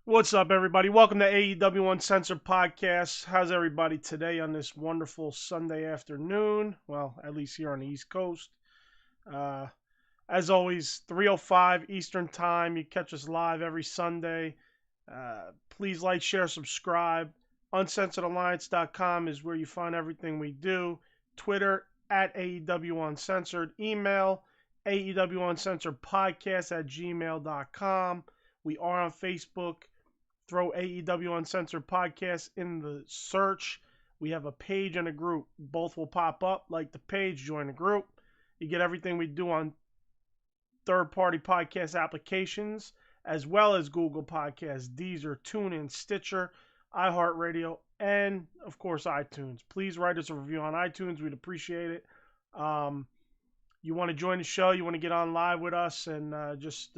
What's up, everybody? Welcome to AEW Uncensored Podcast. How's everybody today on this wonderful Sunday afternoon? Well, at least here on the East Coast. Uh, as always, 3:05 Eastern Time. You catch us live every Sunday. Please like, share, subscribe. UncensoredAlliance.com is where you find everything we do. Twitter at AEW Uncensored. Email AEW Uncensored Podcast at gmail.com. We are on Facebook. Throw AEW Uncensored Podcast in the search. We have a page and a group. Both will pop up. Like the page, join the group. You get everything we do on third-party podcast applications, as well as Google Podcasts, Deezer, TuneIn, Stitcher, iHeart, and, of course, iTunes. Please write us a review on iTunes. We'd appreciate it. You want to join the show, you want to get on live with us and just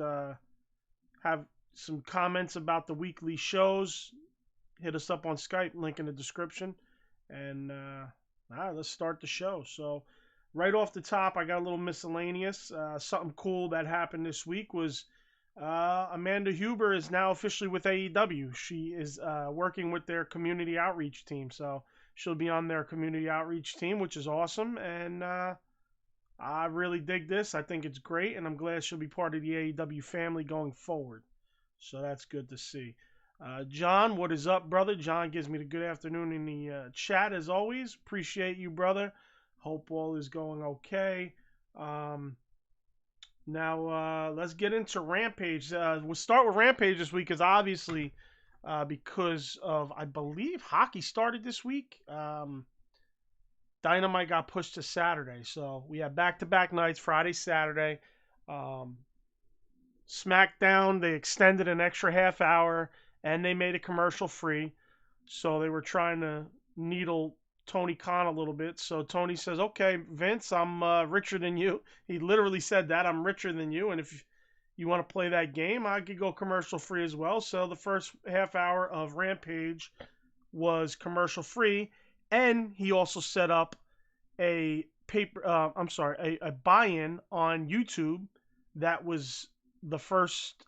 have some comments about the weekly shows, hit us up on Skype, link in the description. And all right, let's start the show. So right off the top, I got a little miscellaneous. Something cool that happened this week was Amanda Huber is now officially with AEW. She is working with their community outreach team. So she'll be on their community outreach team, which is awesome. And I really dig this. I think it's great. And I'm glad she'll be part of the AEW family going forward. So that's good to see. John, what is up, brother? John gives me the good afternoon in the chat, as always. Appreciate you, brother. Hope all is going okay. Now, let's get into Rampage. We'll start with Rampage this week, because obviously, because of, I believe, hockey started this week. Dynamite got pushed to Saturday. So we have back-to-back nights, Friday, Saturday. SmackDown, they extended an extra half hour, and they made it commercial free. So they were trying to needle Tony Khan a little bit. So Tony says, okay, Vince, I'm richer than you. He literally said that, I'm richer than you. And if you want to play that game, I could go commercial free as well. So the first half hour of Rampage was commercial free. And he also set up a buy-in on YouTube that was the first,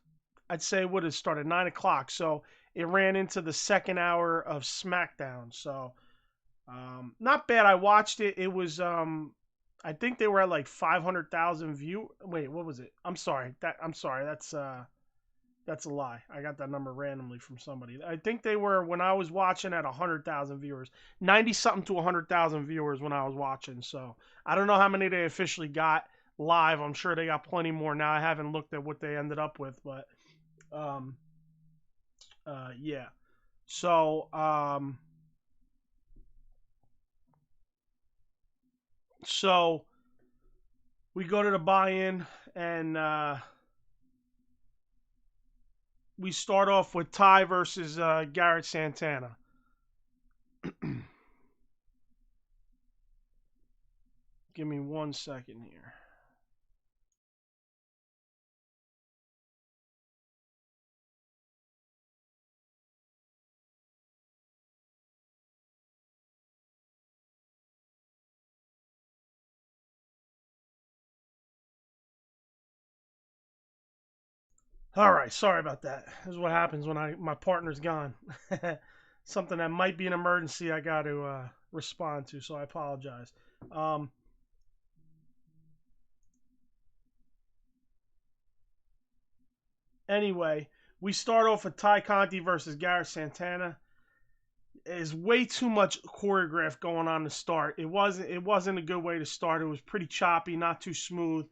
I'd say, would have started 9 o'clock. So it ran into the second hour of SmackDown. So not bad. I watched it. It was, I think they were at like 500,000 view. Wait, what was it? I'm sorry. That's a lie. I got that number randomly from somebody. I think they were, when I was watching, at 100,000 viewers. 90 something to 100,000 viewers when I was watching. So I don't know how many they officially got live. I'm sure they got plenty more now. I haven't looked at what they ended up with, but yeah. So so we go to the buy-in, and we start off with Ty versus Garrett Santana. Give me 1 second here. All right, sorry about that. This is what happens when my partner's gone. Something that might be an emergency I got to respond to, so I apologize. Anyway, we start off with Ty Conti versus Garrett Santana. There's way too much choreograph going on to start. It wasn't a good way to start. It was pretty choppy, not too smooth.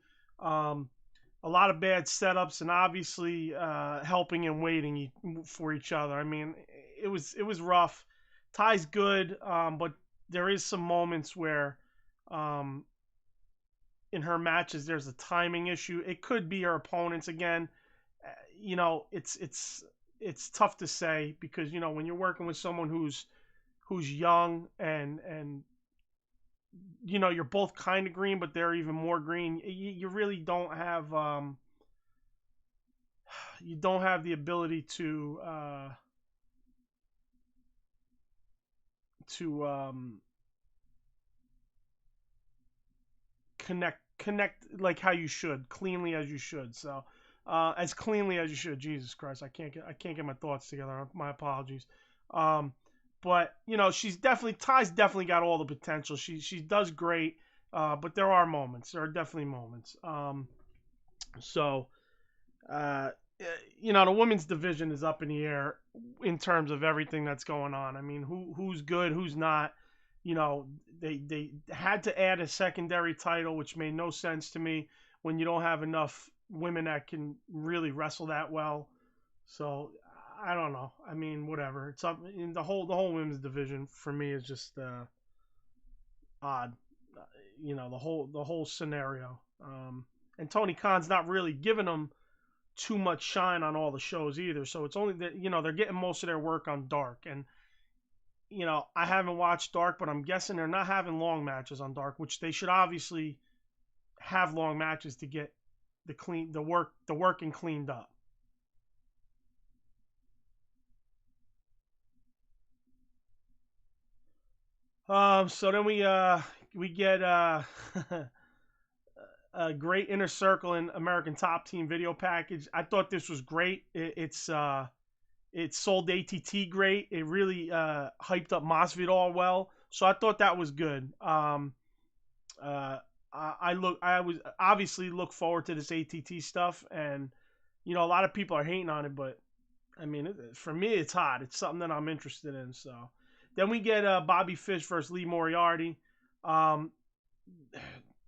A lot of bad setups, and obviously helping and waiting for each other. I mean, it was rough. Ty's good, but there is some moments where in her matches there's a timing issue. It could be her opponents again. It's tough to say, because when you're working with someone who's young, and you're both kind of green, but they're even more green. You really don't have the ability to connect like how you should, cleanly as you should. So as cleanly as you should. Jesus Christ, I can't get my thoughts together. My apologies. Um, but she's definitely Ty's definitely got all the potential. She does great, but there are moments. There are definitely moments. So the women's division is up in the air in terms of everything that's going on. I mean, who's good, who's not. They had to add a secondary title, which made no sense to me when you don't have enough women that can really wrestle that well. So I don't know. I mean, whatever. It's up in the whole women's division for me is just odd. The whole scenario. And Tony Khan's not really giving them too much shine on all the shows either. So it's only that they're getting most of their work on Dark, and I haven't watched Dark, but I'm guessing they're not having long matches on Dark, which they should obviously have long matches to get the working cleaned up. So then we get a great Inner Circle and American Top Team video package. I thought this was great. It sold ATT great. It really hyped up Masvidal well. So I thought that was good. I was obviously look forward to this ATT stuff, and a lot of people are hating on it, but I mean, for me, it's hot. It's something that I'm interested in. So then we get Bobby Fish versus Lee Moriarty. Um,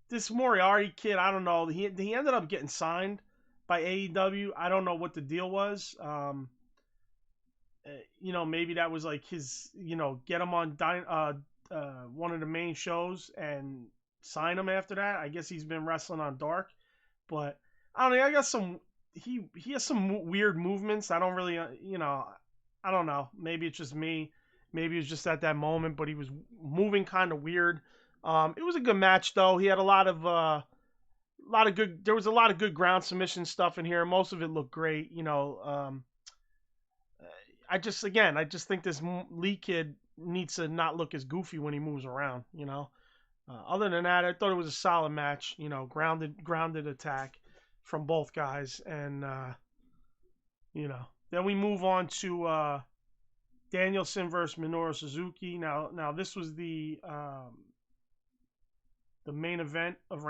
this Moriarty kid, I don't know. He ended up getting signed by AEW. I don't know what the deal was. Maybe that was like his, get him on one of the main shows and sign him after that. I guess he's been wrestling on Dark, but I don't know. I got some. He has some weird movements. I don't really, I don't know. Maybe it's just me. Maybe it was just at that moment, but he was moving kind of weird. It was a good match though. He had a lot of good. There was a lot of good ground submission stuff in here. Most of it looked great. I just think this Lee kid needs to not look as goofy when he moves around. Other than that, I thought it was a solid match. Grounded attack from both guys, and then we move on to Danielson versus Minoru Suzuki. Now this was the main event of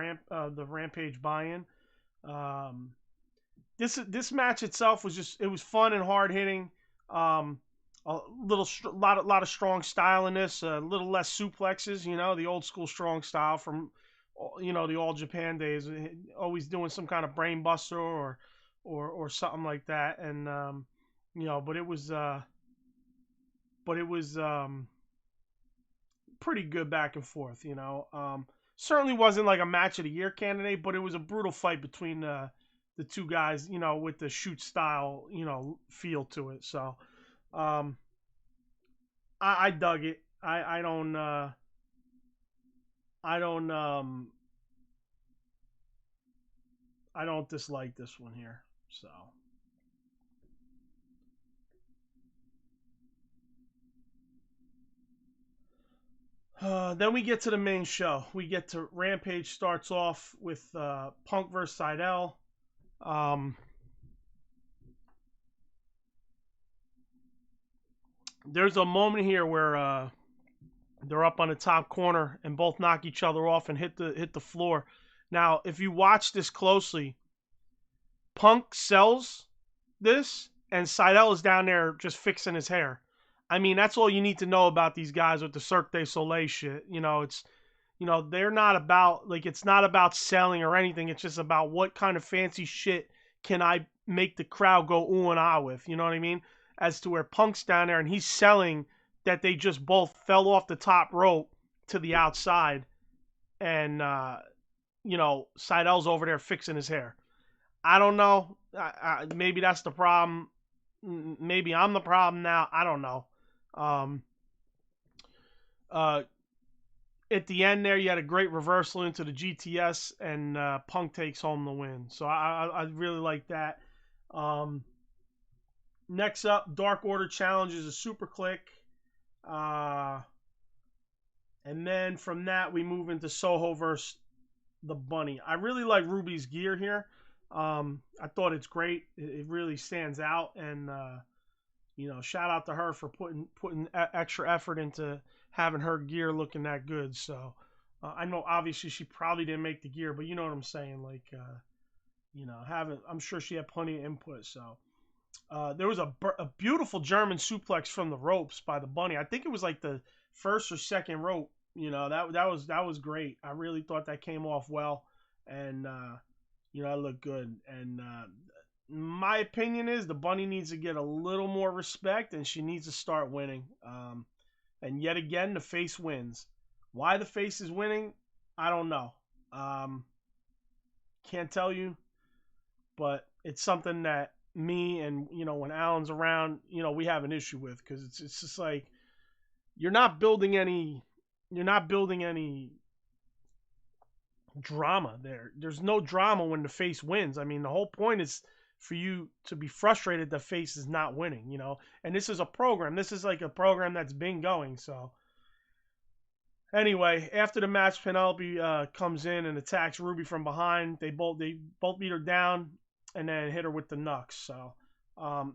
the Rampage buy-in. This match itself was fun and hard hitting. A lot of strong style in this. A little less suplexes. The old school strong style from the All Japan days. Always doing some kind of brain buster or something like that. And but it was pretty good back and forth. Certainly wasn't like a match of the year candidate, but it was a brutal fight between the two guys, with the shoot style, feel to it. So, I dug it. I don't dislike this one here. So, then we get to the main show. We get to Rampage starts off with Punk versus Seidel. There's a moment here where they're up on the top corner and both knock each other off and hit the floor. Now, if you watch this closely, Punk sells this, and Seidel is down there just fixing his hair. I mean, that's all you need to know about these guys with the Cirque du Soleil shit. It's they're not about, like, it's not about selling or anything. It's just about what kind of fancy shit can I make the crowd go ooh and ah with. You know what I mean? As to where Punk's down there and he's selling that they just both fell off the top rope to the outside, and Seidel's over there fixing his hair. I don't know. Maybe that's the problem. Maybe I'm the problem now. I don't know. Um, uh, at the end there, you had a great reversal into the GTS, and Punk takes home the win. So I really like that. Next up, Dark Order challenges a Super Click. And then from that, we move into Soho versus the Bunny. I really like Ruby's gear here. I thought it's great. It really stands out, and shout out to her for putting extra effort into having her gear looking that good. So I know obviously she probably didn't make the gear, but you know what I'm saying. Like having I'm sure she had plenty of input. So there was a beautiful German suplex from the ropes by the bunny. I think it was like the first or second rope. That was great. I really thought that came off well, and it looked good. And my opinion is the bunny needs to get a little more respect, and she needs to start winning. And yet again, the face wins. Why the face is winning, I don't know. Can't tell you, but it's something that me and when Alan's around, we have an issue with, because it's just like you're not building any drama there. There's no drama when the face wins. I mean, the whole point is for you to be frustrated the face is not winning, And this is a program. This is like a program that's been going. So anyway, after the match, Penelope comes in and attacks Ruby from behind. They both beat her down and then hit her with the knucks. So I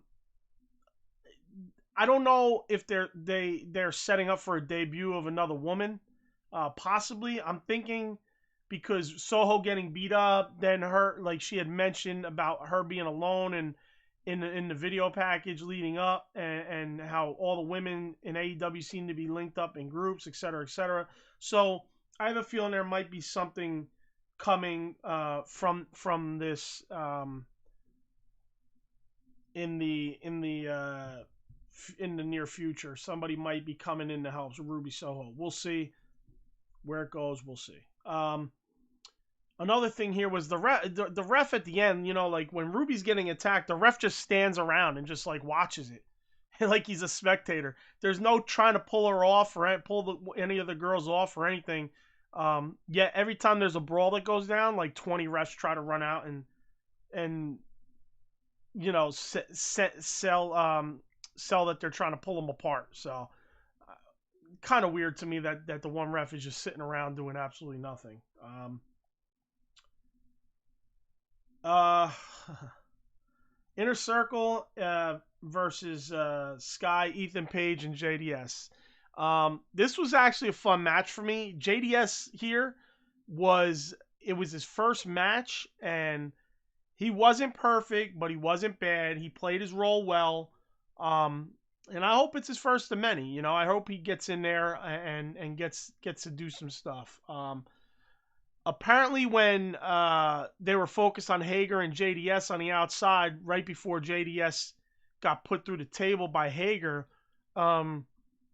don't know if they're setting up for a debut of another woman. Possibly, I'm thinking, because Soho getting beat up, then her, like she had mentioned about her being alone and in the video package leading up, and how all the women in AEW seem to be linked up in groups, etc., etc. So I have a feeling there might be something coming from this in the near future. Somebody might be coming in to help Ruby Soho. We'll see where it goes. We'll see. Another thing here was the ref at the end, like when Ruby's getting attacked, the ref just stands around and just like watches it. Like he's a spectator. There's no trying to pull her off or any of the girls off or anything. Yet every time there's a brawl that goes down, like 20 refs try to run out and sell that they're trying to pull them apart. So kind of weird to me that the one ref is just sitting around doing absolutely nothing. Inner Circle versus Sky, Ethan Page, and JDS. This was actually a fun match for me. JDS here was his first match, and he wasn't perfect, but he wasn't bad. He played his role well. And I hope it's his first of many. I hope he gets in there and gets to do some stuff. Apparently, when they were focused on Hager and JDS on the outside, right before JDS got put through the table by Hager,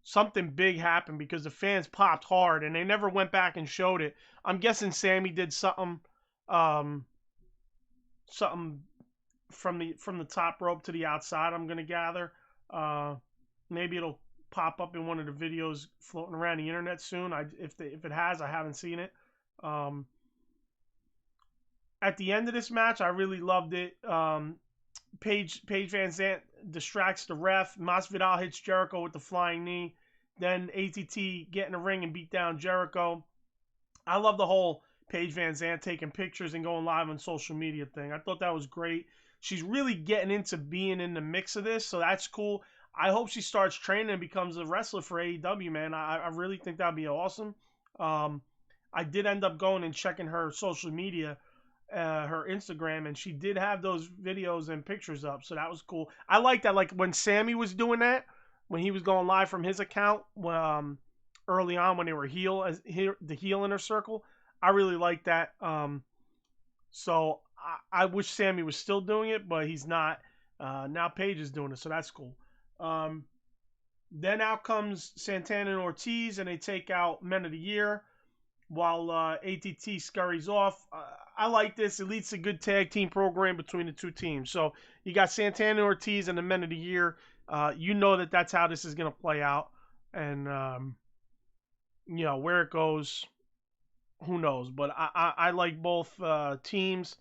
something big happened because the fans popped hard, and they never went back and showed it. I'm guessing Sammy did something from the top rope to the outside, I'm gonna gather. Maybe it'll pop up in one of the videos floating around the internet soon. If it has, I haven't seen it. At the end of this match, I really loved it. Paige Van Zant distracts the ref. Masvidal hits Jericho with the flying knee. Then ATT get in the ring and beat down Jericho. I love the whole Paige Van Zant taking pictures and going live on social media thing. I thought that was great. She's really getting into being in the mix of this, so that's cool. I hope she starts training and becomes a wrestler for AEW, man. I really think that'd be awesome. I did end up going and checking her social media, her Instagram, and she did have those videos and pictures up, so that was cool. I like that, like when Sammy was doing that, when he was going live from his account, early on when they were the heel Inner Circle. I really like that. So I wish Sammy was still doing it, but he's not. Now Paige is doing it, so that's cool. Then out comes Santana and Ortiz, and they take out Men of the Year while ATT scurries off. I like this. It leads to a good tag team program between the two teams. So you got Santana and Ortiz and the Men of the Year. You know that's how this is going to play out. And, where it goes, who knows. But I like both teams,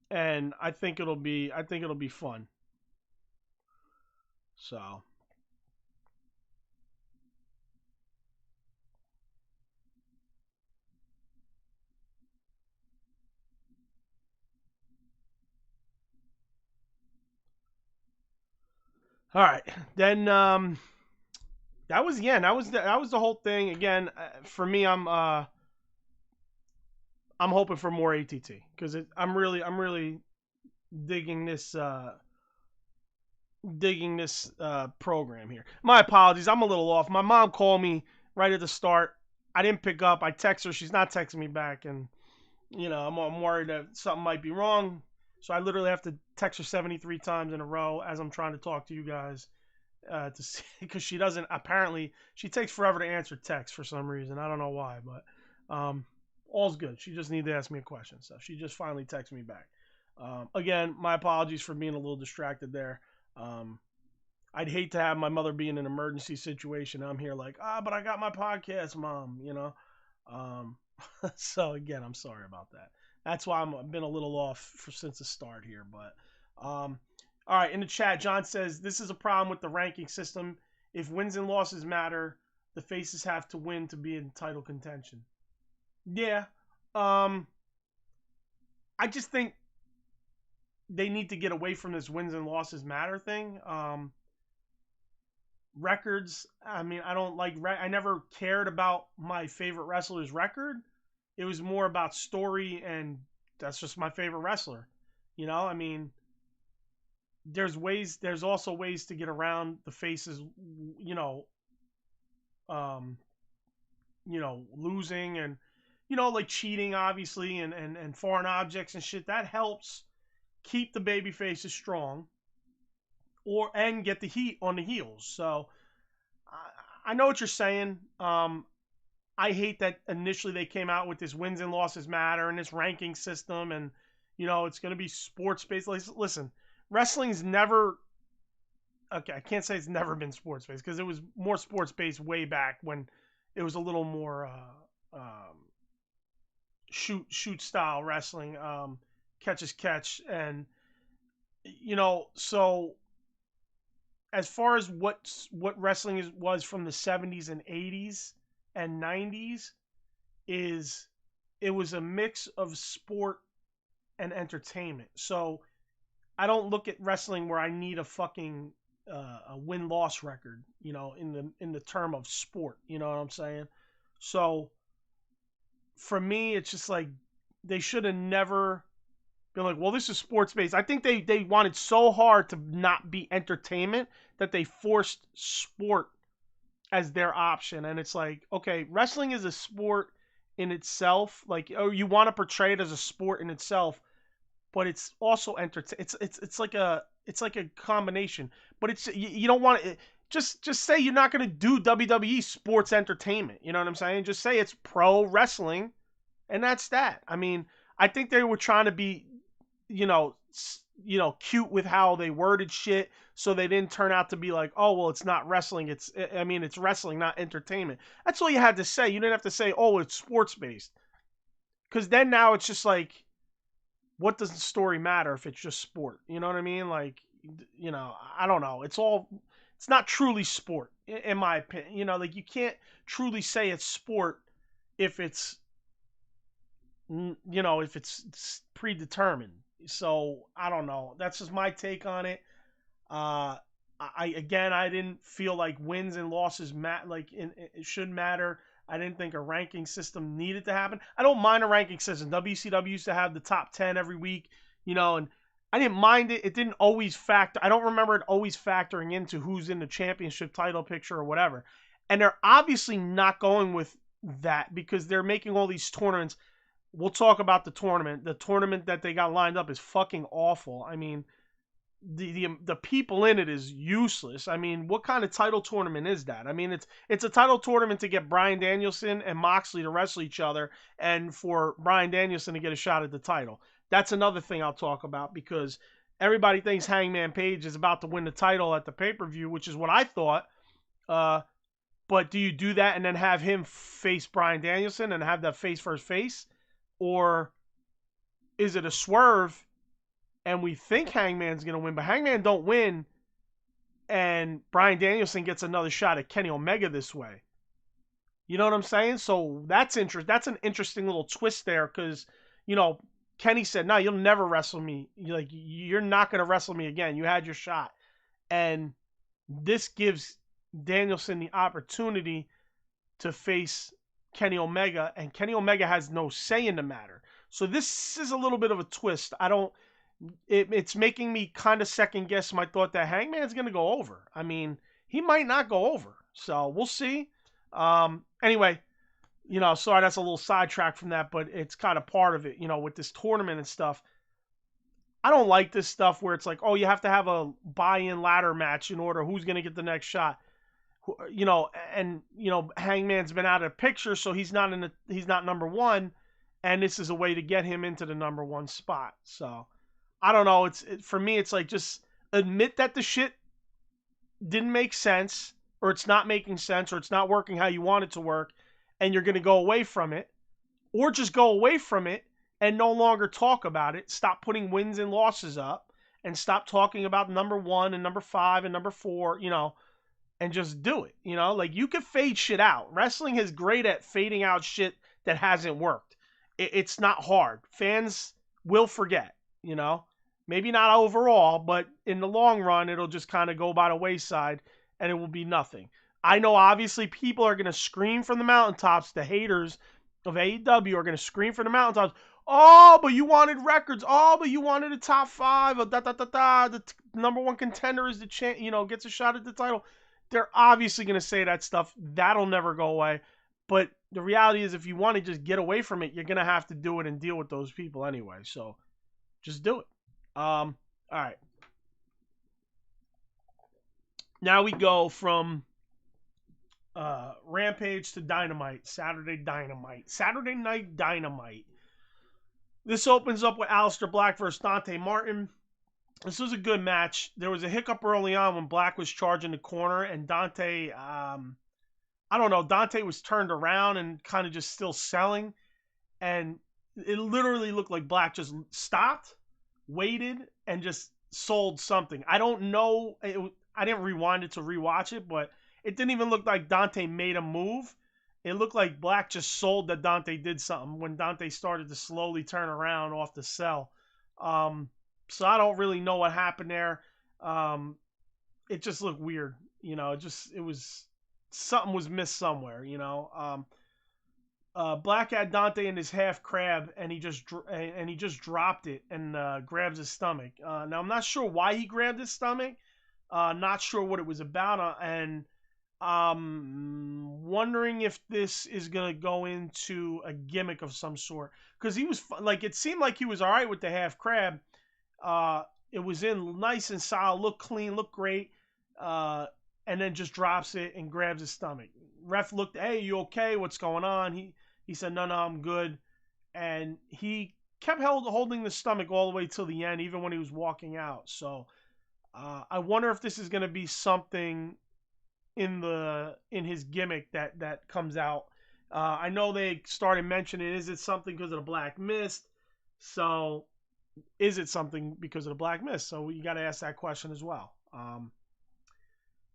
and I think it'll be fun. So All right. Then that was the end. That was the whole thing. Again, for me, I'm hoping for more ATT because I'm really digging this program here. My apologies. I'm a little off. My mom called me right at the start. I didn't pick up. I text her. She's not texting me back, and I'm worried that something might be wrong. So I literally have to text her 73 times in a row as I'm trying to talk to you guys to see, because she takes forever to answer text for some reason. I don't know why, but all's good. She just needed to ask me a question, so she just finally texted me back. Again, my apologies for being a little distracted there. I'd hate to have my mother be in an emergency situation. I'm here like, but I got my podcast, Mom, So again, I'm sorry about that. That's why I've been a little off since the start here. But all right, in the chat, John says this is a problem with the ranking system. If wins and losses matter, the faces have to win to be in title contention. Yeah, I just think they need to get away from this wins and losses matter thing. Records, I mean, I don't like, I never cared about my favorite wrestler's record. It was more about story, and that's just my favorite wrestler. I mean, there's also ways to get around the faces, um, losing and, like cheating, obviously, and foreign objects and shit. That helps keep the baby faces strong and get the heat on the heels. So I know what you're saying. I hate that initially they came out with this wins and losses matter and this ranking system, and it's going to be sports based. Listen, wrestling's never, okay, I can't say it's never been sports based because it was more sports based way back when it was a little more shoot style wrestling, catch as catch, and so as far as what wrestling was from the 70s and 80s and 90s, it was a mix of sport and entertainment. So I don't look at wrestling where I need a fucking a win-loss record, in the term of sport. You know what I'm saying? So for me, it's just like they should have never been like, well, this is sports based. I think they wanted so hard to not be entertainment that they forced sport as their option. And it's like, okay, wrestling is a sport in itself. Like, oh, you want to portray it as a sport in itself, but it's also it's like a combination. But it's you don't want to just say you're not going to do WWE sports entertainment. You know what I'm saying? Just say it's pro wrestling, and that's that. I mean, I think they were trying to be, cute with how they worded shit, so they didn't turn out to be like, oh, well, it's not wrestling. It's wrestling, not entertainment. That's all you had to say. You didn't have to say, oh, it's sports based, because then now it's just like, what does the story matter if it's just sport? You know what I mean? Like, I don't know. It's not truly sport, in my opinion. Like, you can't truly say it's sport if it's, if it's predetermined. So I don't know. That's just my take on it. I didn't feel like wins and losses it should matter. I didn't think a ranking system needed to happen. I don't mind a ranking system. WCW used to have the top 10 every week, and I didn't mind it. It didn't always factor. I don't remember it always factoring into who's in the championship title picture or whatever. And they're obviously not going with that because they're making all these tournaments. We'll talk about the tournament. The tournament that they got lined up is fucking awful. I mean, the people in it is useless. I mean, what kind of title tournament is that? I mean, it's a title tournament to get Bryan Danielson and Moxley to wrestle each other, and for Bryan Danielson to get a shot at the title. That's another thing I'll talk about, because everybody thinks Hangman Page is about to win the title at the pay-per-view, which is what I thought. But do you do that and then have him face Bryan Danielson and have that face versus face? Or is it a swerve and we think Hangman's going to win, but Hangman don't win, and Bryan Danielson gets another shot at Kenny Omega this way? You know what I'm saying? So that's That's an interesting little twist there, because, Kenny said, no, you'll never wrestle me. You're not going to wrestle me again. You had your shot. And this gives Danielson the opportunity to face Kenny Omega, and Kenny Omega has no say in the matter. So this is a little bit of a twist. It's making me kind of second guess my thought that Hangman's going to go over. I mean, he might not go over. So we'll see. Anyway, sorry, that's a little sidetrack from that, but it's kind of part of it, with this tournament and stuff. I don't like this stuff where it's like, oh, you have to have a buy-in ladder match in order who's going to get the next shot. Hangman's been out of the picture, so he's not number one, and this is a way to get him into the number one spot. So I don't know. For me, it's like, just admit that the shit didn't make sense, or it's not making sense, or it's not working how you want it to work, and you're going to go away from it, or just go away from it and no longer talk about it. Stop putting wins and losses up, and stop talking about number 1 and number 5 and number 4, and just do it. Like, you can fade shit out. Wrestling is great at fading out shit that hasn't worked. It's not hard. Fans will forget, Maybe not overall, but in the long run, it'll just kind of go by the wayside, and it will be nothing. I know, obviously, people are going to scream from the mountaintops. The haters of AEW are going to scream from the mountaintops. Oh, but you wanted records. Oh, but you wanted a top 5. The number 1 contender is the gets a shot at the title. They're obviously going to say that stuff. That'll never go away. But the reality is, if you want to just get away from it, you're going to have to do it and deal with those people anyway. So just do it. All right. Now we go from Rampage to Dynamite. Saturday Night Dynamite. This opens up with Aleister Black versus Dante Martin. This was a good match. There was a hiccup early on when Black was charging the corner, and Dante, Dante was turned around and kind of just still selling, and it literally looked like Black just stopped, waited, and just sold something. I don't know. I didn't rewind it to rewatch it, but it didn't even look like Dante made a move. It looked like Black just sold that Dante did something when Dante started to slowly turn around off the sell. So I don't really know what happened there. It just looked weird. Something was missed somewhere, Black had Dante in his half crab, and he just dropped it and grabs his stomach. Now I'm not sure why he grabbed his stomach. Not sure what it was about, and wondering if this is gonna go into a gimmick of some sort, because he was it seemed like he was all right with the half crab. It was in nice and solid, looked clean, looked great, and then just drops it and grabs his stomach. Ref looked, hey, you okay? What's going on? He said, no, I'm good. And he kept holding the stomach all the way till the end, even when he was walking out. So I wonder if this is going to be something in his gimmick that comes out. I know they started mentioning, is it something because of the Black Mist? So is it something because of the Black Mist? So you got to ask that question as well.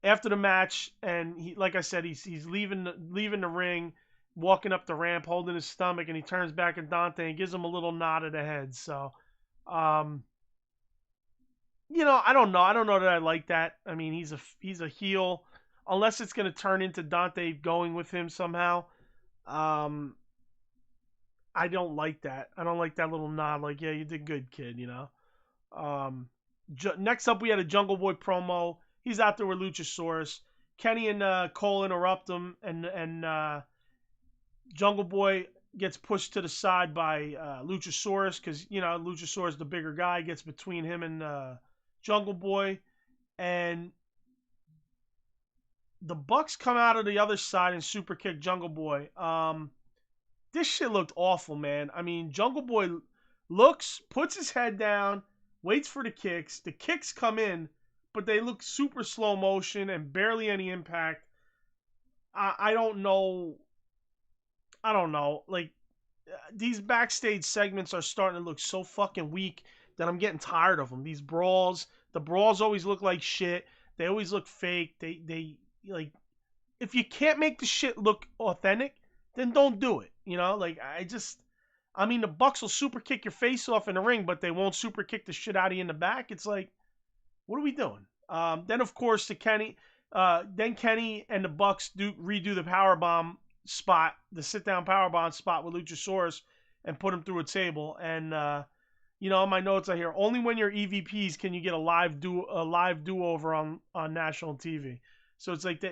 After the match, and he, like I said, he's leaving the ring, walking up the ramp, holding his stomach, and he turns back at Dante and gives him a little nod of the head. So, I don't know. I don't know that I like that. I mean, he's a heel, unless it's going to turn into Dante going with him somehow. I don't like that. I don't like that little nod. Like, yeah, you did good, kid. Next up, we had a Jungle Boy promo. He's out there with Luchasaurus. Kenny and Cole interrupt him, and Jungle Boy gets pushed to the side by Luchasaurus, because Luchasaurus, the bigger guy, gets between him and Jungle Boy, and the Bucks come out of the other side and super kick Jungle Boy. This shit looked awful, man. I mean, Jungle Boy puts his head down, waits for the kicks. The kicks come in, but they look super slow motion and barely any impact. I don't know. Like, these backstage segments are starting to look so fucking weak that I'm getting tired of them. These brawls, the brawls always look like shit. They always look fake. They like, if you can't make the shit look authentic, then don't do it. I mean, the Bucks will super kick your face off in the ring, but they won't super kick the shit out of you in the back. It's like, what are we doing? Then of course then Kenny and the Bucks redo the powerbomb spot, the sit down powerbomb spot with Luchasaurus, and put him through a table. And on my notes I hear only when you're EVPs can you get a live do over on national TV. So it's like,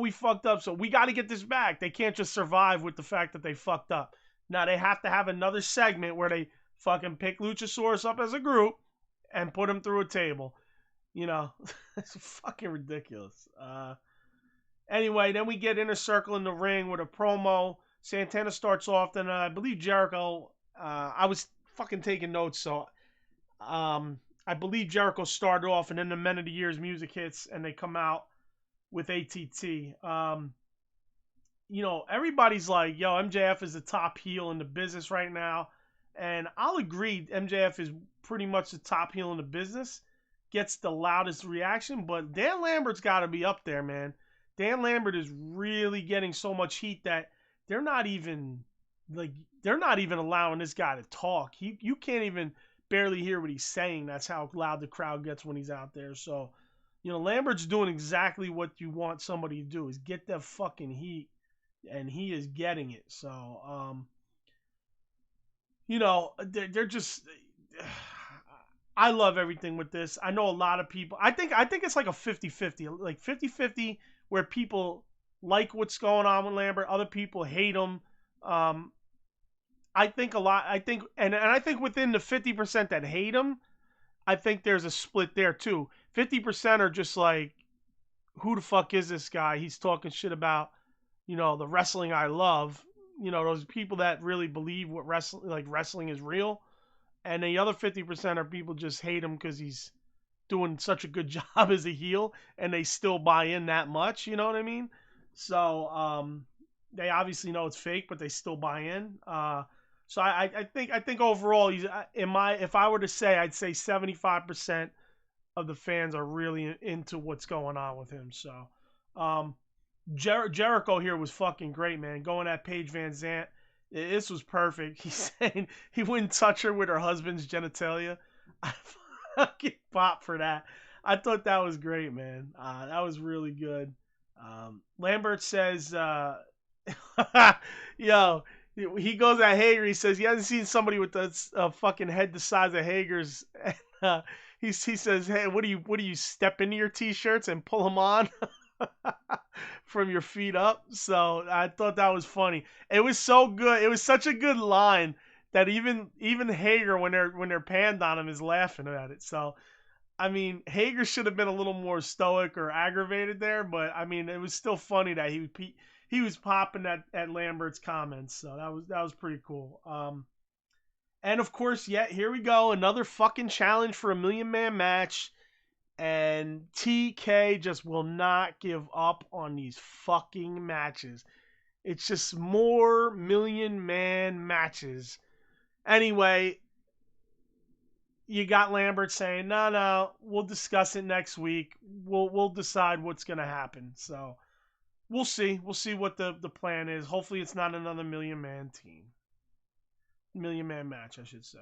we fucked up, so we got to get this back. They can't just survive with the fact that they fucked up. Now they have to have another segment where they fucking pick Luchasaurus up as a group and put him through a table. It's fucking ridiculous. Anyway, then we get Inner Circle in the ring with a promo. Santana starts off, then I believe Jericho. I was fucking taking notes, so I believe Jericho started off, and then the Men of the Year's music hits, and they come out with ATT. Everybody's like, yo, MJF is the top heel in the business right now. And I'll agree, MJF is pretty much the top heel in the business. Gets the loudest reaction, but Dan Lambert's got to be up there, man. Dan Lambert is really getting so much heat that they're not even allowing this guy to talk. You can't even barely hear what he's saying. That's how loud the crowd gets when he's out there. So, Lambert's doing exactly what you want somebody to do, is get that fucking heat, and he is getting it. So, they're just... I love everything with this. I know a lot of people. I think it's like a 50-50. Like 50-50 where people like what's going on with Lambert. Other people hate him. I think within the 50% that hate him, I think there's a split there too. 50% are just like, who the fuck is this guy? He's talking shit about, the wrestling I love. Those people that really believe what wrestling is real. And the other 50% are people just hate him because he's doing such a good job as a heel, and they still buy in that much. You know what I mean? So they obviously know it's fake, but they still buy in. So I think overall, if I were to say, I'd say 75% of the fans are really into what's going on with him. So Jericho here was fucking great, man. Going at Paige Van Zant. This was perfect. He's saying he wouldn't touch her with her husband's genitalia. I fucking pop for that. I thought that was great, man. That was really good. Lambert says, yo, he goes at Hager. He says he hasn't seen somebody with a fucking head the size of Hager's. And, he says, hey, what do you step into your t-shirts and pull them on? From your feet up. So I thought that was funny. It was so good. It was such a good line that even Hager, when they're panned on him, is laughing at it. So I mean, Hager should have been a little more stoic or aggravated there, but I mean, it was still funny that he was popping at Lambert's comments. So that was pretty cool. And of course, here we go, another fucking challenge for a million-man match. And TK just will not give up on these fucking matches. It's just more million-man matches. Anyway, you got Lambert saying, no, we'll discuss it next week. We'll decide what's going to happen. So we'll see. We'll see what the plan is. Hopefully it's not another million-man team. Million-man match, I should say.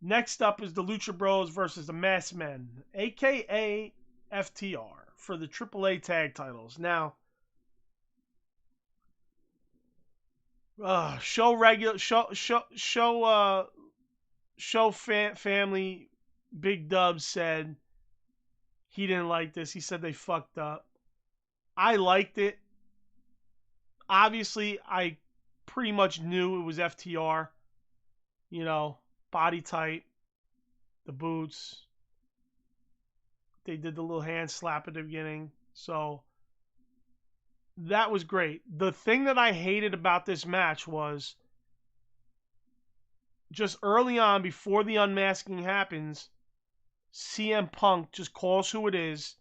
Next up is the Lucha Bros versus the Masked Men, a.k.a. FTR, for the AAA tag titles. Now, family Big Dub said he didn't like this. He said they fucked up. I liked it. Obviously, I pretty much knew it was FTR. Body type, the boots. They did the little hand slap at the beginning. So that was great. The thing that I hated about this match was just early on, before the unmasking happens, CM Punk just calls who it is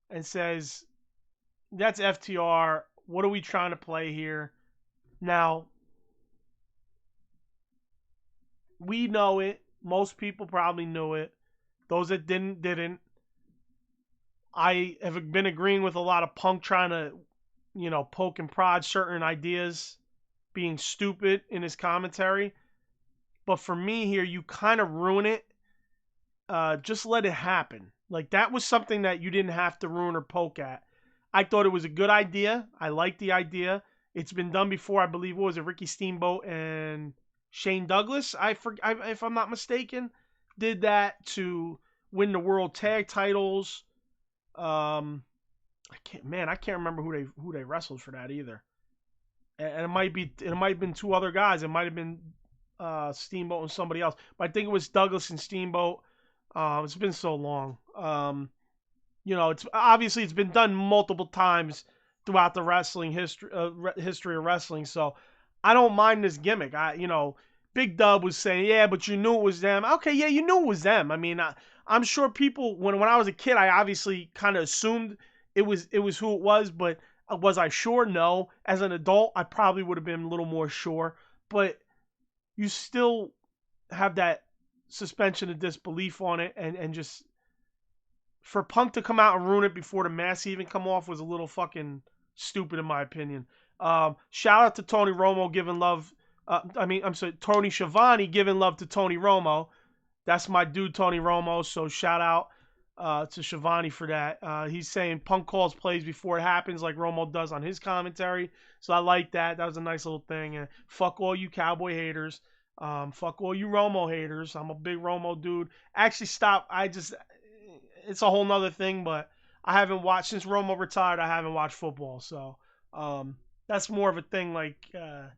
and says, that's FTR. What are we trying to play here? Now, we know it. Most people probably knew it. Those that didn't. I have been agreeing with a lot of Punk trying to, poke and prod certain ideas, being stupid in his commentary. But for me here, you kind of ruin it. Just let it happen. Like, that was something that you didn't have to ruin or poke at. I thought it was a good idea. I like the idea. It's been done before. I believe, what was it, Ricky Steamboat and Shane Douglas, if I'm not mistaken, did that to win the world tag titles. I can't remember who they wrestled for that either. And it might have been two other guys. It might have been Steamboat and somebody else. But I think it was Douglas and Steamboat. It's been so long. It's obviously it's been done multiple times throughout the wrestling history of wrestling. So I don't mind this gimmick. Big Dub was saying, yeah, but you knew it was them. Okay, yeah, you knew it was them. I mean, I'm sure people when I was a kid, I obviously kind of assumed it was who it was, but was I sure? No. As an adult, I probably would have been a little more sure, but you still have that suspension of disbelief on it, and just for Punk to come out and ruin it before the mask even come off was a little fucking stupid in my opinion. Shout out to Tony Romo giving love. Tony Schiavone giving love to Tony Romo. That's my dude, Tony Romo. So shout out to Schiavone for that. He's saying Punk calls plays before it happens, like Romo does on his commentary. So I like that. That was a nice little thing. And fuck all you Cowboy haters. Fuck all you Romo haters. I'm a big Romo dude. Actually, stop. It's a whole nother thing, but I haven't watched, since Romo retired, I haven't watched football. So that's more of a thing. Like, a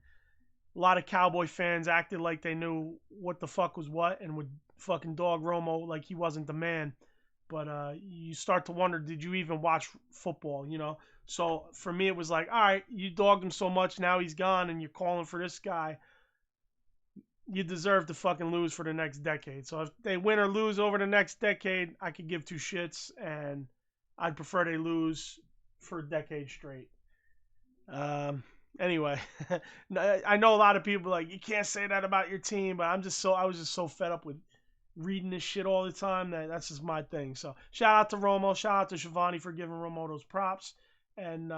lot of Cowboy fans acted like they knew what the fuck was what and would fucking dog Romo like he wasn't the man. But you start to wonder, did you even watch football, So for me, it was like, all right, you dogged him so much, now he's gone, and you're calling for this guy. You deserve to fucking lose for the next decade. So if they win or lose over the next decade, I could give two shits, and I'd prefer they lose for a decade straight. Anyway, I know a lot of people are like, you can't say that about your team, but I was just so fed up with reading this shit all the time that's just my thing. So shout out to Romo, shout out to Schiavone for giving Romo those props, and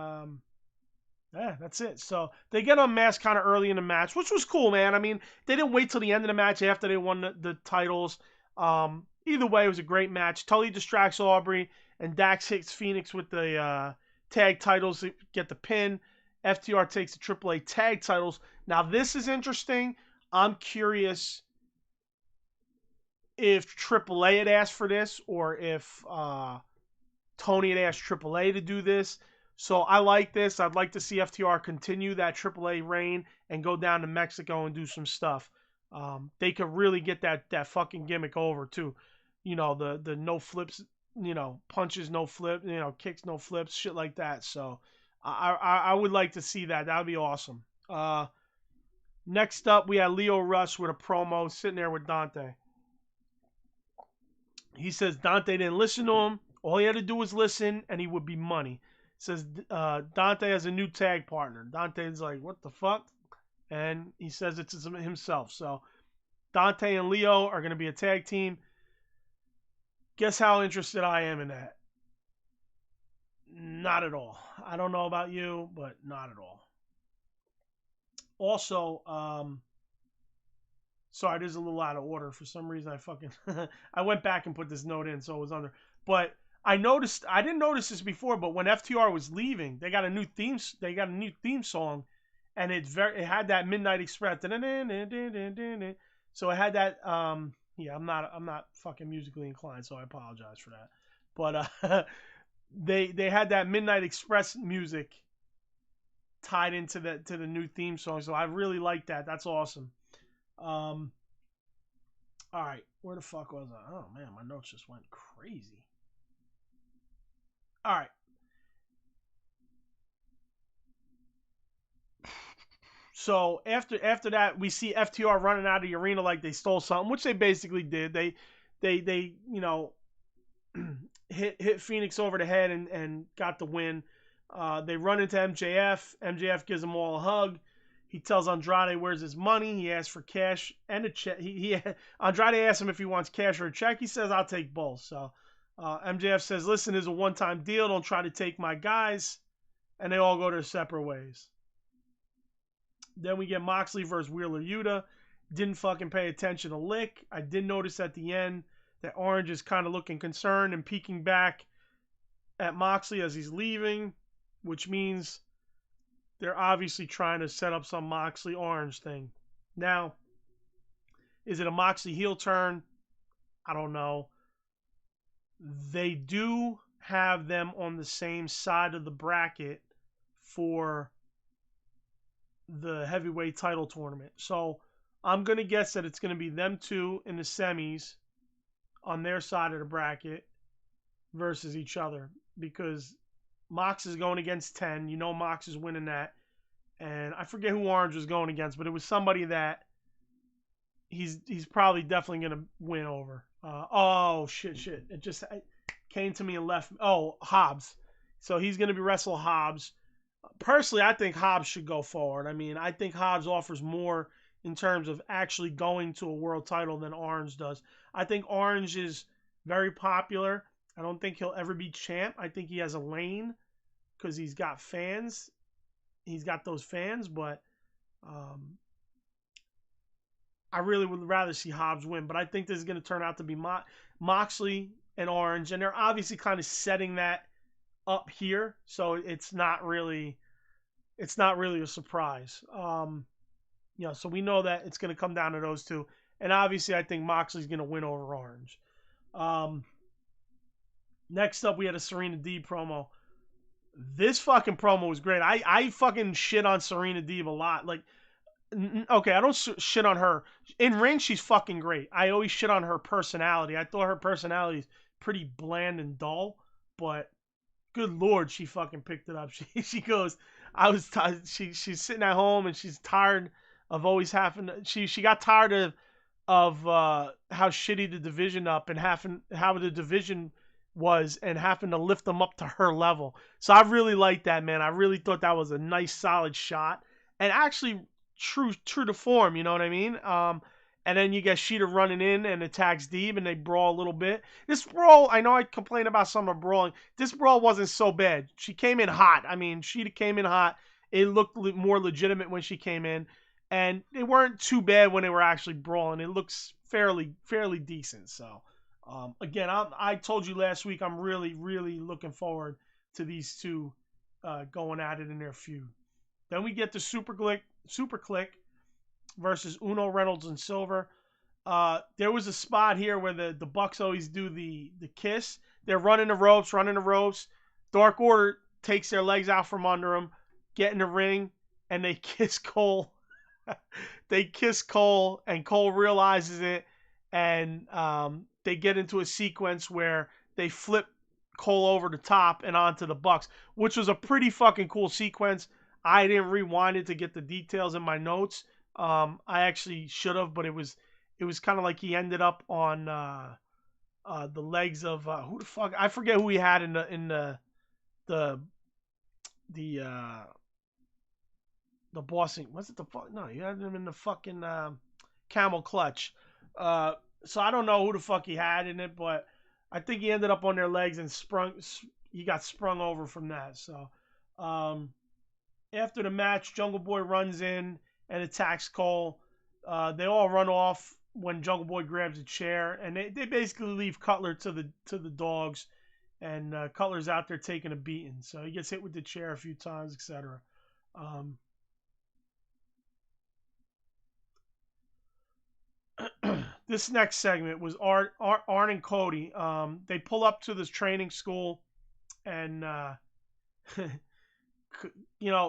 yeah, that's it. So they get unmasked kind of early in the match, which was cool, man. I mean, they didn't wait till the end of the match after they won the titles. Either way, it was a great match. Tully distracts Aubrey, and Dax hits Phoenix with the tag titles to get the pin. FTR takes the AAA tag titles. Now, this is interesting. I'm curious if AAA had asked for this, or if Tony had asked AAA to do this. So I like this. I'd like to see FTR continue that AAA reign and go down to Mexico and do some stuff. They could really get that fucking gimmick over too. The no flips, punches no flip, kicks no flips, shit like that. So I would like to see that. That would be awesome. Next up, we had Lio Rush with a promo sitting there with Dante. He says Dante didn't listen to him. All he had to do was listen, and he would be money. Says Dante has a new tag partner. Dante's like, what the fuck? And he says it's himself. So Dante and Lio are going to be a tag team. Guess how interested I am in that? Not at all. I don't know about you, but not at all. Also, sorry, this is a little out of order. For some reason, I went back and put this note in, so it was under. But I didn't notice this before, but when FTR was leaving, they got a new theme song, and it had that Midnight Express. So it had that. Yeah, I'm not fucking musically inclined, so I apologize for that. But they had that Midnight Express music tied into the new theme song, so I really like that. That's awesome. All right, where the fuck was I? Oh man, my notes just went crazy. All right. So after that, we see FTR running out of the arena like they stole something, which they basically did. They hit Phoenix over the head and got the win. They run into MJF. MJF gives them all a hug. He tells Andrade where's his money. He asks for cash and a check. Andrade asks him if he wants cash or a check. He says, I'll take both. So MJF says, listen, this is a one-time deal. Don't try to take my guys. And they all go their separate ways. Then we get Moxley versus Wheeler Yuta. Didn't fucking pay attention a lick. I did notice at the end that Orange is kind of looking concerned and peeking back at Moxley as he's leaving, which means they're obviously trying to set up some Moxley Orange thing. Now, is it a Moxley heel turn? I don't know. They do have them on the same side of the bracket for the heavyweight title tournament. So I'm going to guess that it's going to be them two in the semis on their side of the bracket versus each other, because Mox is going against 10. You know Mox is winning that. And I forget who Orange was going against, but it was somebody that he's probably definitely going to win over. Shit. It just came to me and left. Oh, Hobbs. So he's going to be wrestle Hobbs. Personally, I think Hobbs should go forward. I mean, I think Hobbs offers more in terms of actually going to a world title than Orange does. I think Orange is very popular. I don't think he'll ever be champ. I think he has a lane because he's got fans. He's got those fans, but I really would rather see Hobbs win. But I think this is going to turn out to be Moxley and Orange, and they're obviously kind of setting that up here, so it's not really a surprise. So we know that it's going to come down to those two, and obviously I think Moxley's going to win over Orange. Next up, we had a Serena Deeb promo. This fucking promo was great. I fucking shit on Serena Deeb a lot. Like, okay, I don't shit on her. In ring, she's fucking great. I always shit on her personality. I thought her personality is pretty bland and dull, but good Lord, she fucking picked it up. She goes, she's sitting at home and she's tired of always having to, she got tired of how shitty the division up and how the division was and having to lift them up to her level. So I really liked that, man. I really thought that was a nice solid shot and actually true to form, you know what I mean? And then you get Shida running in and attacks Deeb, and they brawl a little bit. This brawl, I know I complain about some of the brawling. This brawl wasn't so bad. She came in hot. I mean, Shida came in hot. It looked more legitimate when she came in. And they weren't too bad when they were actually brawling. It looks fairly decent. So, again, I told you last week I'm really, really looking forward to these two going at it in their feud. Then we get the Super Click versus Uno, Reynolds, and Silver. There was a spot here where the Bucks always do the kiss. They're running the ropes. Dark Order takes their legs out from under them, get in the ring, and they kiss Cole. They kiss Cole, and Cole realizes it, and they get into a sequence where they flip Cole over the top and onto the Bucks, which was a pretty fucking cool sequence. I didn't rewind it to get the details in my notes. I actually should have, but it was kind of like he ended up on the legs of who the fuck, I forget who he had in the bossing. Was it the fuck? No, he had him in the fucking camel clutch. So I don't know who the fuck he had in it, but I think he ended up on their legs and he got sprung over from that. So after the match, Jungle Boy runs in and attacks Cole. They all run off when Jungle Boy grabs a chair, and they basically leave Cutler to the dogs, and Cutler's out there taking a beating. So he gets hit with the chair a few times, etc. This next segment was Arn and Cody. They pull up to this training school, and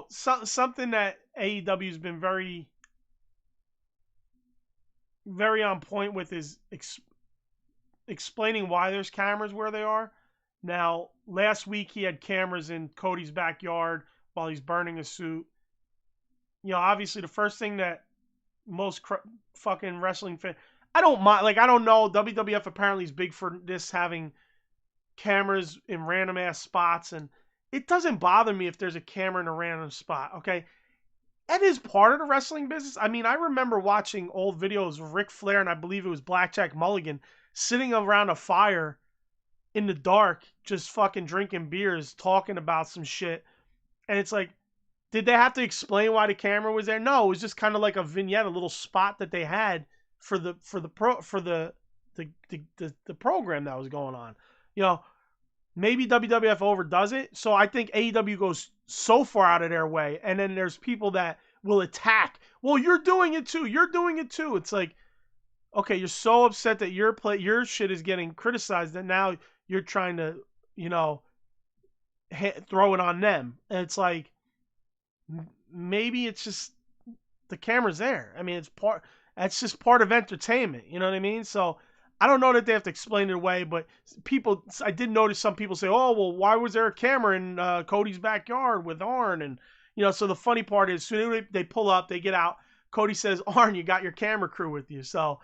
something that AEW has been very, very on point with is explaining why there's cameras where they are. Now, last week he had cameras in Cody's backyard while he's burning a suit. Obviously the first thing that most fucking wrestling fans, I don't mind. Like, I don't know. WWF apparently is big for this, having cameras in random ass spots, and it doesn't bother me if there's a camera in a random spot. Okay, it is part of the wrestling business. I mean, I remember watching old videos of Ric Flair, and I believe it was Blackjack Mulligan, sitting around a fire in the dark, just fucking drinking beers, talking about some shit. And it's like, did they have to explain why the camera was there? No, it was just kind of like a vignette, a little spot that they had for the the program that was going on. You know, maybe WWF overdoes it. So I think AEW goes so far out of their way, and then there's people that will attack. Well, you're doing it too. You're doing it too. It's like, okay, you're so upset that your shit is getting criticized that now you're trying to, you know, throw it on them. And it's like, maybe it's just the camera's there. I mean, that's just part of entertainment. You know what I mean? So I don't know that they have to explain it away, but I did notice some people say, oh, well, why was there a camera in Cody's backyard with Arn? And, you know, so the funny part is, soon as they pull up, they get out, Cody says, Arn, you got your camera crew with you. So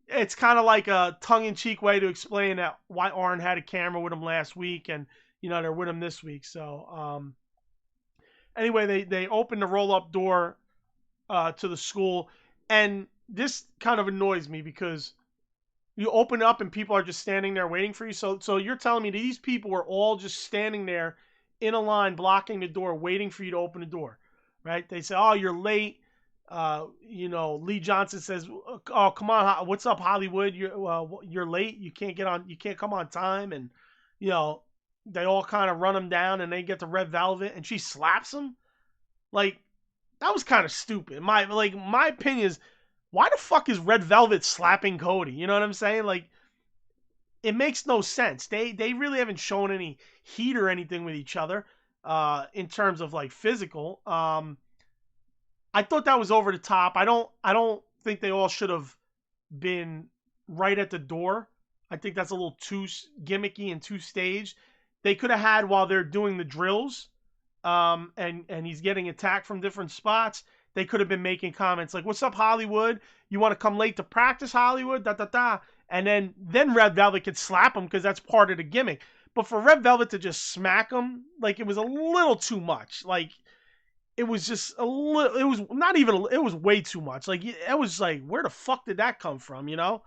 it's kind of like a tongue-in-cheek way to explain that why Arn had a camera with him last week, and, you know, they're with him this week. So anyway, they open the roll-up door to the school, and this kind of annoys me because you open up and people are just standing there waiting for you. So you're telling me these people were all just standing there in a line blocking the door waiting for you to open the door, right? They say, oh, you're late. You know, Lee Johnson says, oh, come on, what's up, Hollywood? You're late. You can't come on time. And, you know, they all kind of run him down, and they get to Red Velvet, and she slaps him. Like, that was kind of stupid. My opinion is, why the fuck is Red Velvet slapping Cody? You know what I'm saying? Like, it makes no sense. They really haven't shown any heat or anything with each other in terms of like physical. I thought that was over the top. I don't think they all should have been right at the door. I think that's a little too gimmicky and too staged. They could have had while they're doing the drills, and he's getting attacked from different spots. They could have been making comments like, "What's up, Hollywood? You want to come late to practice, Hollywood?" Da da da. And then Red Velvet could slap him because that's part of the gimmick. But for Red Velvet to just smack him, like, it was a little too much. Like, it was just a little. It was not even. It was way too much. Like, it was like, where the fuck did that come from? You know?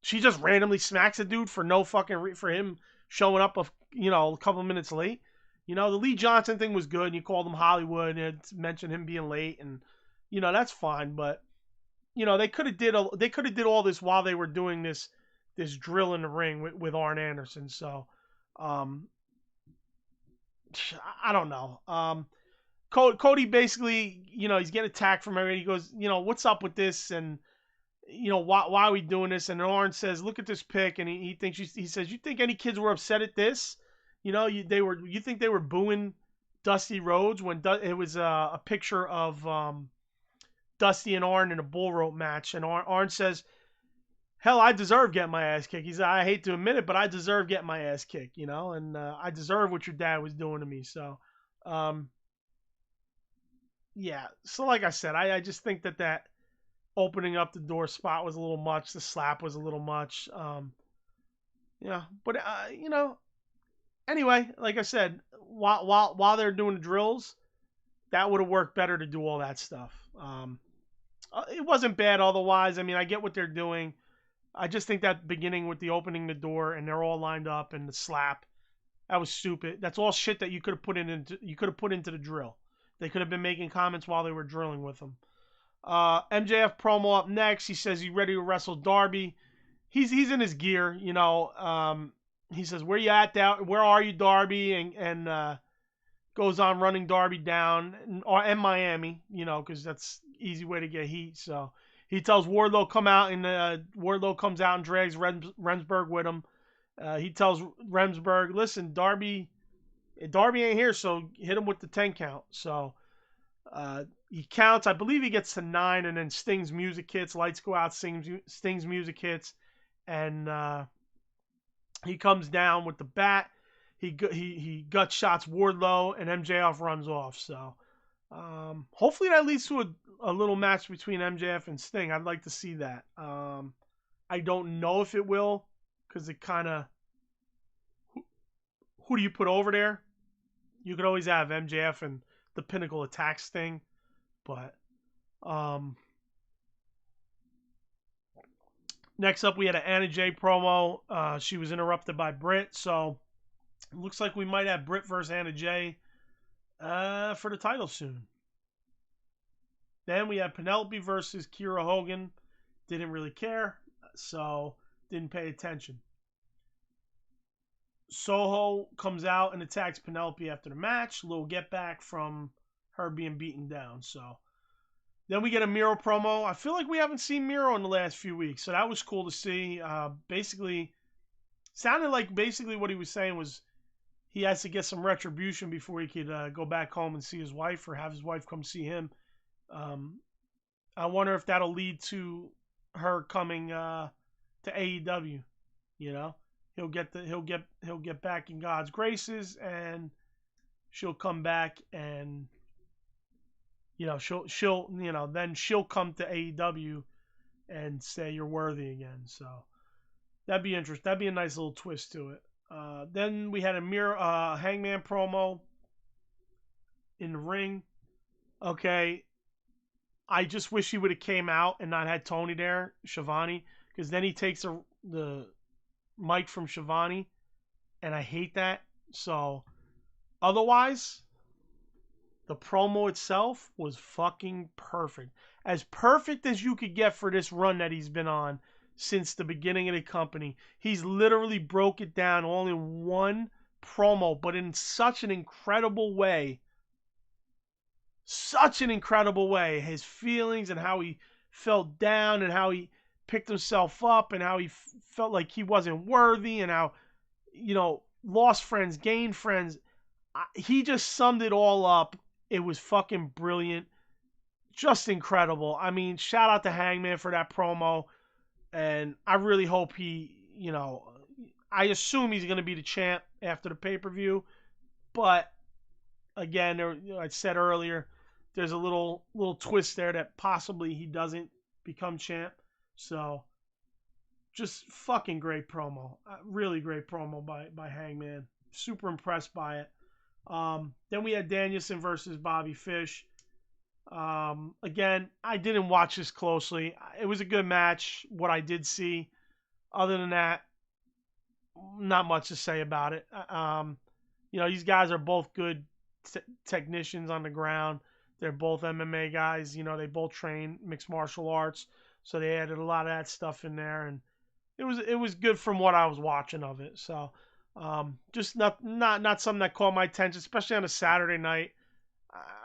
She just randomly smacks a dude for no fucking for him showing up a couple minutes late. You know, the Lee Johnson thing was good, and you called him Hollywood and mentioned him being late, and, you know, that's fine. But, you know, they could have did all this while they were doing this drill in the ring with Arn Anderson. So, I don't know. Cody basically, you know, he's getting attacked from everybody. He goes, you know, what's up with this? And, you know, why are we doing this? And Arn says, look at this pic, and he says, you think any kids were upset at this? You know, you think they were booing Dusty Rhodes when it was a picture of Dusty and Arn in a bull rope match, and Arn says, hell, I deserve getting my ass kicked. He said, I hate to admit it, but I deserve getting my ass kicked, you know, and I deserve what your dad was doing to me. So, yeah. So like I said, I just think that opening up the door spot was a little much. The slap was a little much. Yeah, but you know. Anyway, like I said, while they're doing the drills, that would have worked better to do all that stuff. It wasn't bad otherwise. I mean, I get what they're doing. I just think that beginning with the opening the door and they're all lined up and the slap, that was stupid. That's all shit that you could have put into the drill. They could have been making comments while they were drilling with them. MJF promo up next. He says he's ready to wrestle Darby. He's in his gear, you know. He says, where you at, where are you, Darby? And goes on running Darby down, and Miami, you know, because that's easy way to get heat. So he tells Wardlow come out, and Wardlow comes out and drags Remsburg with him. He tells Remsburg, listen, Darby ain't here, so hit him with the 10 count. So he counts. I believe he gets to 9, and then Sting's music hits. Lights go out, Sting's music hits, and he comes down with the bat. He gut shots Wardlow, and MJF runs off. So hopefully that leads to a little match between MJF and Sting. I'd like to see that. I don't know if it will, because it kind of, who do you put over there? You could always have MJF and the Pinnacle attack Sting, but next up, we had an Anna Jay promo. She was interrupted by Britt, so it looks like we might have Britt versus Anna Jay for the title soon. Then we had Penelope versus Kiera Hogan. Didn't really care. So didn't pay attention. Soho comes out and attacks Penelope after the match. A little get back from her being beaten down. So then we get a Miro promo. I feel like we haven't seen Miro in the last few weeks, so that was cool to see. Basically, sounded like basically what he was saying was he has to get some retribution before he could go back home and see his wife or have his wife come see him. I wonder if that'll lead to her coming to AEW. You know, he'll get back in God's graces, and she'll come back, and she'll then she'll come to AEW and say you're worthy again. So that'd be interesting. That'd be a nice little twist to it. Then we had a Hangman promo in the ring. Okay, I just wish he would have came out and not had Tony there, Schiavone, because then he takes the mic from Schiavone, and I hate that. So otherwise, the promo itself was fucking perfect. As perfect as you could get for this run that he's been on since the beginning of the company. He's literally broke it down all in one promo, but in such an incredible way. Such an incredible way. His feelings and how he felt down and how he picked himself up and how he felt like he wasn't worthy and how, lost friends, gained friends. He just summed it all up. It was fucking brilliant. Just incredible. I mean, shout out to Hangman for that promo. And I really hope I assume he's going to be the champ after the pay-per-view. But, again, I said earlier, there's a little twist there that possibly he doesn't become champ. So, just fucking great promo. Really great promo by Hangman. Super impressed by it. Then we had Danielson versus Bobby Fish. Again, I didn't watch this closely. It was a good match, what I did see. Other than that, not much to say about it. These guys are both good technicians on the ground. They're both MMA guys. They both train mixed martial arts. So they added a lot of that stuff in there. And it was good from what I was watching of it. So, just not something that caught my attention, especially on a Saturday night.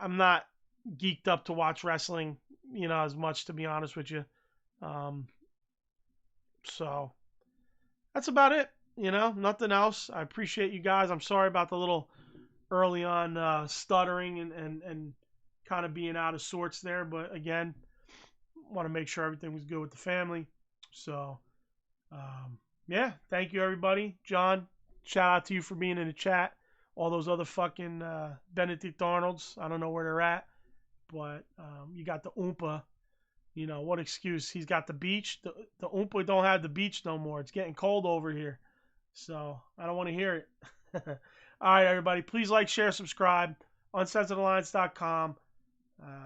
I'm not geeked up to watch wrestling, as much, to be honest with you. So that's about it. Nothing else. I appreciate you guys. I'm sorry about the little early on stuttering and kind of being out of sorts there, but again, want to make sure everything was good with the family. So, yeah, thank you everybody. John, shout out to you for being in the chat. All those other fucking Benedict Arnolds, I don't know where they're at. But you got the Oompa, what excuse? He's got the beach. The Oompa don't have the beach no more. It's getting cold over here. So I don't want to hear it. All right, everybody. Please like, share, subscribe. Uncensoredalliance.com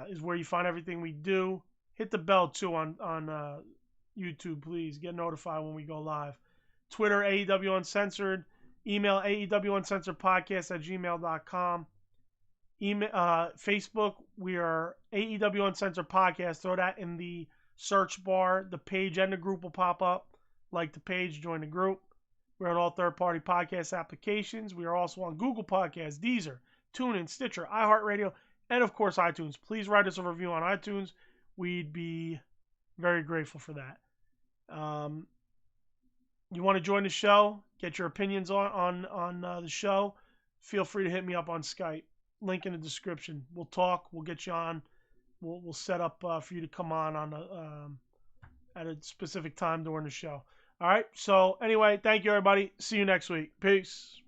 is where you find everything we do. Hit the bell, too, on YouTube, please. Get notified when we go live. Twitter, AEW Uncensored. Email AEWUncensoredPodcast@gmail.com. Facebook, we are AEW Uncensored Podcast. Throw that in the search bar. The page and the group will pop up. Like the page, join the group. We're on all third-party podcast applications. We are also on Google Podcasts, Deezer, TuneIn, Stitcher, iHeart Radio, and, of course, iTunes. Please write us a review on iTunes. We'd be very grateful for that. You want to join the show, get your opinions on the show, feel free to hit me up on Skype. Link in the description. We'll talk. We'll get you on. We'll set up for you to come on at a specific time during the show. All right. So anyway, thank you everybody. See you next week. Peace.